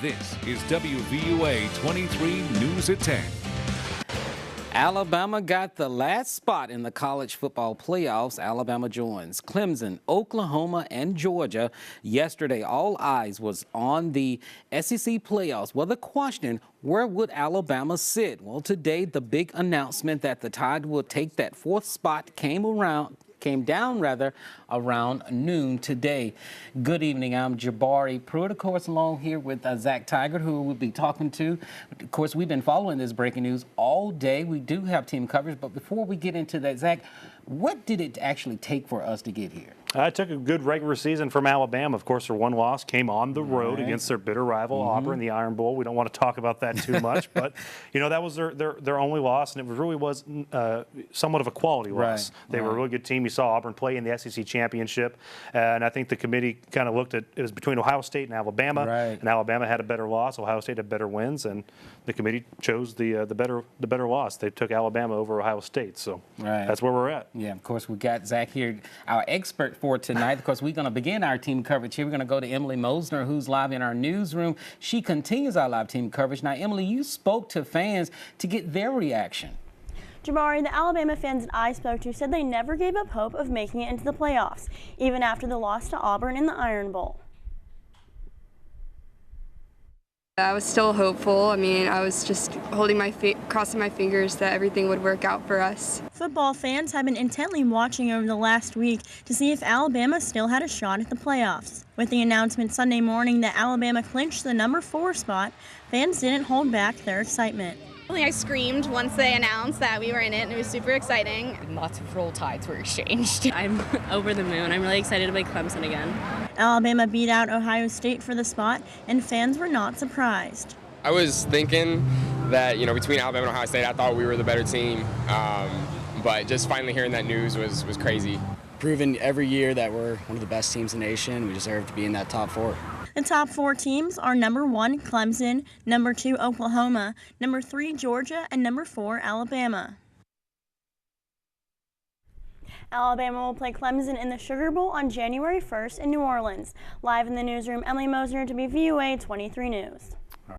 This is WVUA 23 News at 10. Alabama got the last spot in the college football playoffs. Alabama joins Clemson, Oklahoma, and Georgia. Yesterday, all eyes was on the SEC playoffs. Well, the question, where would Alabama sit? Well, today, the big announcement that the Tide will take that fourth spot came down around noon today. Good evening. I'm Jabari Pruitt, of course, along here with Zach Tigert, who we'll be talking to. Of course, we've been following this breaking news all day. We do have team coverage, but before we get into that, Zach, what did it actually take for us to get here? It took a good regular season from Alabama. Of course, their one loss came on the road against their bitter rival, Auburn, the Iron Bowl. We don't want to talk about that too much, but, you know, that was their only loss, and it really was somewhat of a quality loss. They were a really good team. You saw Auburn play in the SEC championship, and I think the committee kind of looked at it was between Ohio State and Alabama, and Alabama had a better loss. Ohio State had better wins, and the committee chose the better loss. They took Alabama over Ohio State, so that's where we're at. Yeah, of course, we got Zach here, our expert for tonight. Of course, we're going to begin our team coverage here. We're going to go to Emily Mosner, who's live in our newsroom. She continues our live team coverage. Now, Emily, you spoke to fans to get their reaction. Jabari, the Alabama fans that I spoke to said they never gave up hope of making it into the playoffs, even after the loss to Auburn in the Iron Bowl. I was still hopeful. I mean, I was just crossing my fingers that everything would work out for us. Football fans have been intently watching over the last week to see if Alabama still had a shot at the playoffs. With the announcement Sunday morning that Alabama clinched the number 4 spot, fans didn't hold back their excitement. I screamed once they announced that we were in it, and it was super exciting. Lots of roll tides were exchanged. I'm over the moon. I'm really excited to play Clemson again. Alabama beat out Ohio State for the spot, and fans were not surprised. I was thinking that, you know, between Alabama and Ohio State, I thought we were the better team, but just finally hearing that news was crazy. Proven every year that we're one of the best teams in the nation. We deserve to be in that top 4. The top 4 teams are number 1, Clemson, number 2, Oklahoma, number 3, Georgia, and number 4, Alabama. Alabama will play Clemson in the Sugar Bowl on January 1st in New Orleans. Live in the newsroom, Emily Mosner, WVUA 23 News.